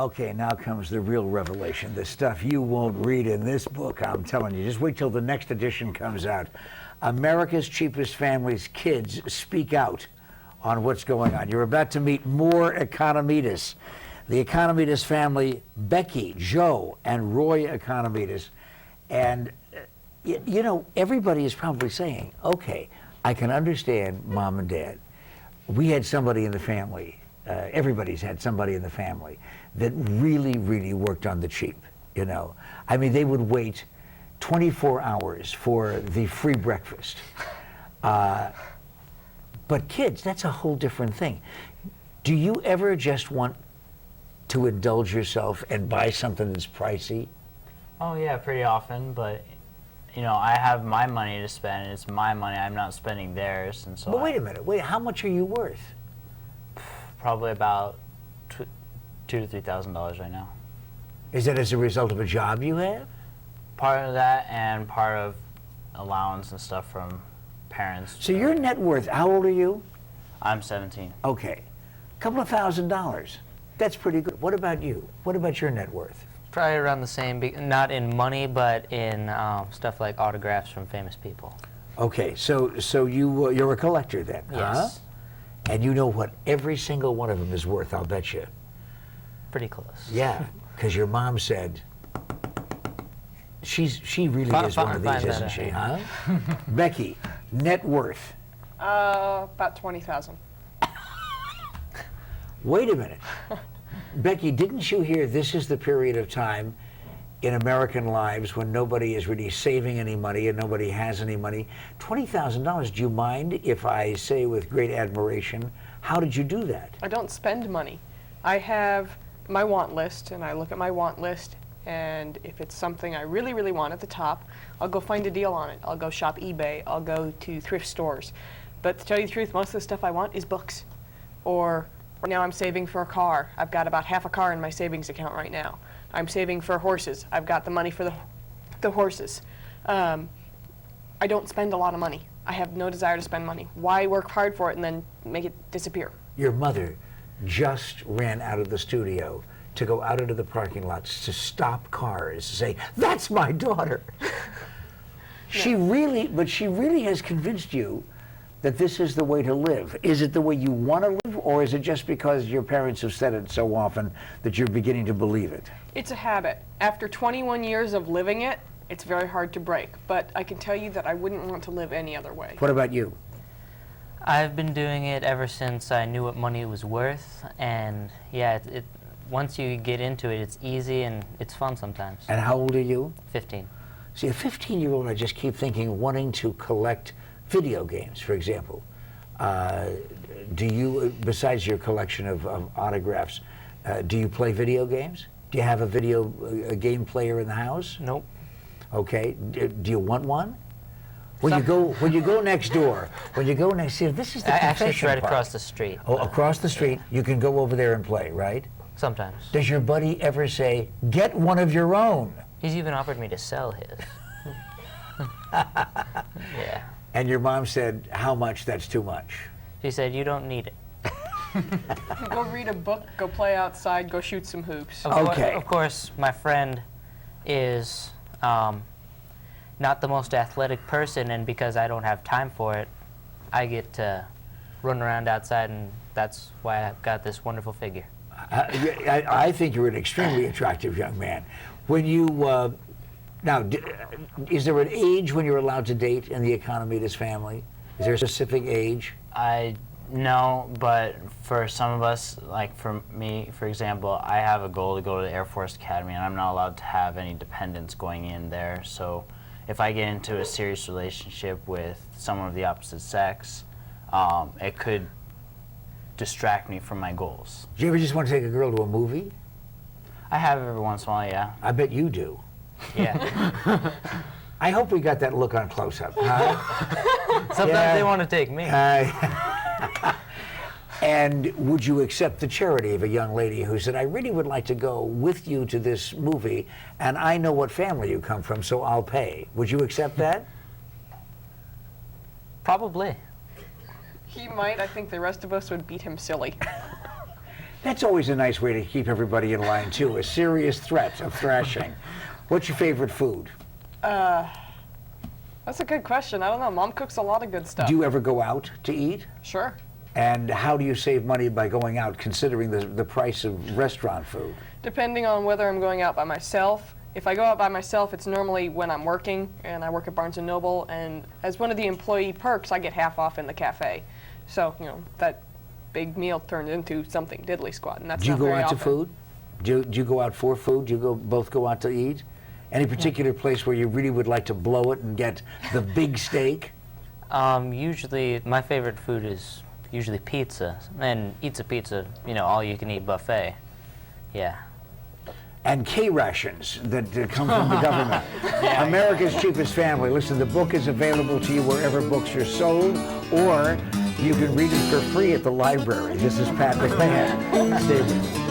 Okay, now comes the real revelation, the stuff you won't read in this book, I'm telling you. Just wait till the next edition comes out. America's Cheapest Families Kids Speak Out on what's going on. You're about to meet more Economides. The Economides family, Becky, Joe, and Roy Economides. And, you know, everybody is probably saying, okay, I can understand Mom and Dad. We had somebody in the family, everybody's had somebody in the family that really, really worked on the cheap, you know. I mean, they would wait 24 hours for the free breakfast. But kids, that's a whole different thing. Do you ever just want to indulge yourself and buy something that's pricey? Oh yeah, pretty often, but you know, I have my money to spend. It's my money. I'm not spending theirs, and so. But wait a minute. Wait, how much are you worth? Probably about $2,000 to $3,000 right now. Is that as a result of a job you have? Part of that, and part of allowance and stuff from parents. So your net worth, how old are you? I'm 17. Okay, a couple of $1,000s. That's pretty good. What about you? What about your net worth? Probably around the same, not in money, but in stuff like autographs from famous people. Okay, so you're a collector then, Yes. huh? And you know what every single one of them is worth, I'll bet you. Pretty close. Yeah, because your mom said, she really is one of these, isn't she, huh? Becky, net worth. About 20,000. Wait a minute. Becky, didn't you hear this is the period of time in American lives when nobody is really saving any money and nobody has any money? $20,000, do you mind if I say with great admiration, how did you do that? I don't spend money. I have my want list, and I look at my want list, and if it's something I really, really want at the top, I'll go find a deal on it. I'll go shop eBay. I'll go to thrift stores. But to tell you the truth, most of the stuff I want is books. Or right now I'm saving for a car. I've got about half a car in my savings account right now. I'm saving for horses. I've got the money for the horses. I don't spend a lot of money. I have no desire to spend money. Why work hard for it and then make it disappear? Your mother just ran out of the studio to go out into the parking lots to stop cars, to say, that's my daughter. She really has convinced you that this is the way to live. Is it the way you want to live, or is it just because your parents have said it so often that you're beginning to believe it? It's a habit. After 21 years of living it, it's very hard to break. But I can tell you that I wouldn't want to live any other way. What about you? I've been doing it ever since I knew what money was worth, and yeah, once you get into it, it's easy and it's fun sometimes. And how old are you? 15. See, a 15-year-old, I just keep thinking, wanting to collect video games, for example. Do you, besides your collection of autographs, do you play video games? Do you have a game player in the house? Nope. Okay. Do you want one? When you go next door, see, this is the Actually, it's confession right part. across the street. Oh, across the street, you can go over there and play, right? Sometimes. Does your buddy ever say, get one of your own? He's even offered me to sell his. Yeah. And your mom said, how much? That's too much. She said, you don't need it. Go read a book, go play outside, go shoot some hoops. Okay. Of course, my friend is not the most athletic person, and because I don't have time for it, I get to run around outside, and that's why I've got this wonderful figure. I think you're an extremely attractive young man. When you, now, is there an age when you're allowed to date in the Economides family? Is there a specific age? No, but for some of us, like for me, for example, I have a goal to go to the Air Force Academy, and I'm not allowed to have any dependents going in there. So if I get into a serious relationship with someone of the opposite sex, it could distract me from my goals. Do you ever just want to take a girl to a movie? I have every once in a while, yeah. I bet you do. Yeah. I hope we got that look on close-up, huh? Sometimes they want to take me. And would you accept the charity of a young lady who said, I really would like to go with you to this movie, and I know what family you come from, so I'll pay. Would you accept that? Probably. He might. I think the rest of us would beat him silly. That's always a nice way to keep everybody in line, too. A serious threat of thrashing. What's your favorite food? That's a good question. I don't know. Mom cooks a lot of good stuff. Do you ever go out to eat? Sure. And how do you save money by going out, considering the price of restaurant food? Depending on whether I'm going out by myself. If I go out by myself, it's normally when I'm working, and I work at Barnes & Noble, and as one of the employee perks, I get half off in the cafe. So, you know, that big meal turned into something diddly squat, and that's Do you not go very out to often. food? Do you go out for food? Do you both go out to eat? Any particular place where you really would like to blow it and get the big steak? Usually, my favorite food is usually pizza, and eats a pizza, you know, all you can eat buffet. Yeah. And K-rations that come from the government. America's Cheapest Family. Listen, the book is available to you wherever books are sold, or you can read it for free at the library. This is Pat McMahon. Stay with us.